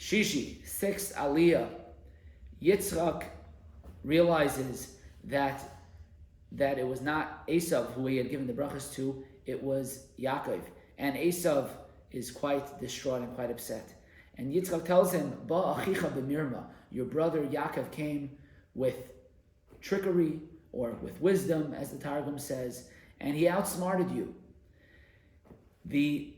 Shishi, sixth Aliyah, Yitzchak realizes that it was not Esav who he had given the brachas to, it was Yaakov. And Esav is quite distraught and quite upset. And Yitzchak tells him, Ba achicha b'mirma, your brother Yaakov came with trickery, or with wisdom, as the Targum says, and he outsmarted you. The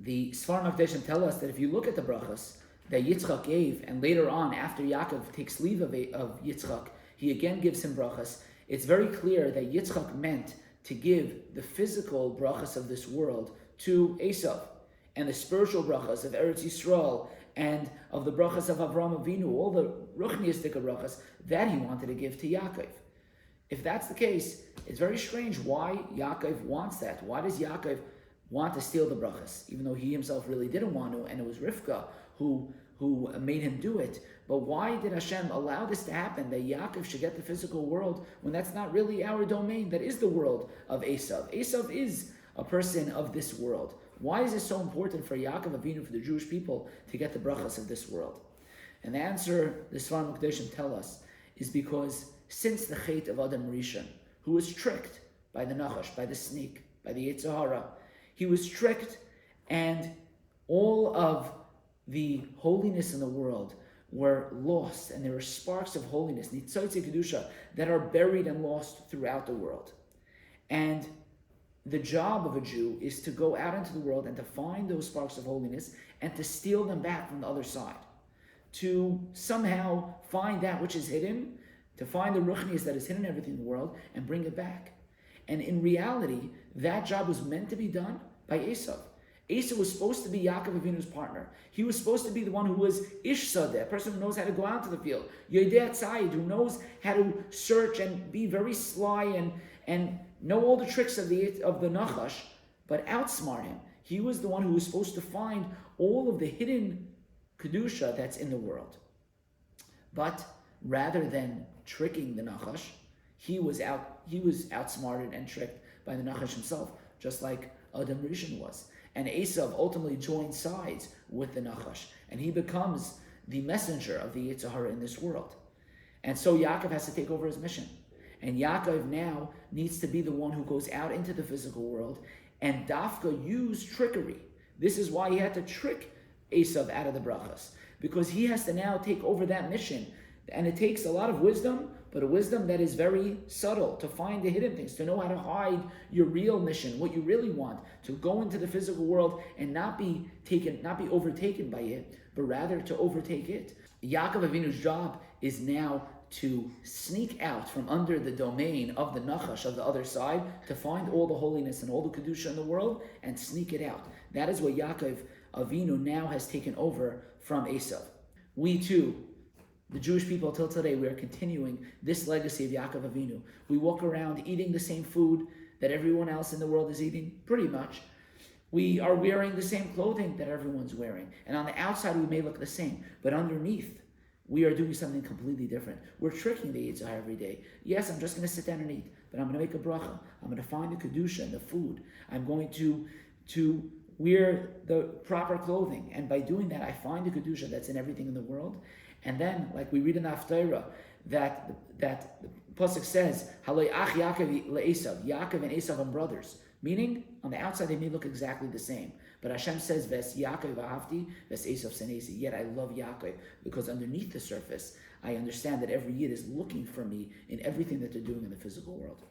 Sfarim HaKodeshim tell us that if you look at the brachas that Yitzchak gave, and later on, after Yaakov takes leave of Yitzchak, he again gives him brachas, it's very clear that Yitzchak meant to give the physical brachas of this world to Esav, and the spiritual brachas of Eretz Yisrael, and of the brachas of Avraham Avinu, all the ruchniistic brachas, that he wanted to give to Yaakov. If that's the case, it's very strange why Yaakov wants that. Why does Yaakov want to steal the brachas, even though he himself really didn't want to, and it was Rivka who made him do it? But why did Hashem allow this to happen, that Yaakov should get the physical world, when that's not really our domain? That is the world of Esav. Esav is a person of this world. Why is it so important for Yaakov Avinu, for the Jewish people, to get the brachas of this world? And the answer the Sfarim HaKodeshim tell us is because since the Chet of Adam Rishon, who was tricked by the Nachash, by the snake, by the Yetzer Hara, he was tricked, and all of the holiness in the world were lost, and there were sparks of holiness, Nitzotzei Kedusha, that are buried and lost throughout the world. And the job of a Jew is to go out into the world and to find those sparks of holiness and to steal them back from the other side, to somehow find that which is hidden, to find the ruchnius that is hidden in everything in the world and bring it back. And in reality, that job was meant to be done by Esav. Esav was supposed to be Yaakov Avinu's partner. He was supposed to be the one who was Ish Sadeh, a person who knows how to go out to the field. Yodei Tzayid, who knows how to search and be very sly and know all the tricks of the Nachash, but outsmart him. He was the one who was supposed to find all of the hidden Kedusha that's in the world. But rather than tricking the Nachash, he was outsmarted and tricked by the Nachash himself, just like Adam Rishon was. And Esav ultimately joins sides with the Nachash, and he becomes the messenger of the Yetzer Hara in this world. And so Yaakov has to take over his mission. And Yaakov now needs to be the one who goes out into the physical world and Dafka use trickery. This is why he had to trick Esav out of the brachas, because he has to now take over that mission. And it takes a lot of wisdom, but a wisdom that is very subtle, to find the hidden things, to know how to hide your real mission, what you really want, to go into the physical world and not be overtaken by it, but rather to overtake it. Yaakov Avinu's job is now to sneak out from under the domain of the Nachash, of the other side, to find all the holiness and all the Kedusha in the world and sneak it out. That is what Yaakov Avinu now has taken over from Esav. We too, the Jewish people till today, we are continuing this legacy of Yaakov Avinu. We walk around eating the same food that everyone else in the world is eating, pretty much. We are wearing the same clothing that everyone's wearing. And on the outside, we may look the same, but underneath, we are doing something completely different. We're tricking the Yetzer Hara every day. Yes, I'm just going to sit down and eat, but I'm going to make a bracha. I'm going to find the Kedusha and the food. I'm going to wear the proper clothing. And by doing that, I find the Kedusha that's in everything in the world. And then, like we read in the Haftarah, that the Pasuk says, Halei ach Yaakov le'esav, Yaakov and Esav are brothers. Meaning, on the outside, they may look exactly the same. But Hashem says, Ves Yaakov ahavti, Ves Esav senesi. Yet I love Yaakov, because underneath the surface, I understand that every Yid is looking for me in everything that they're doing in the physical world.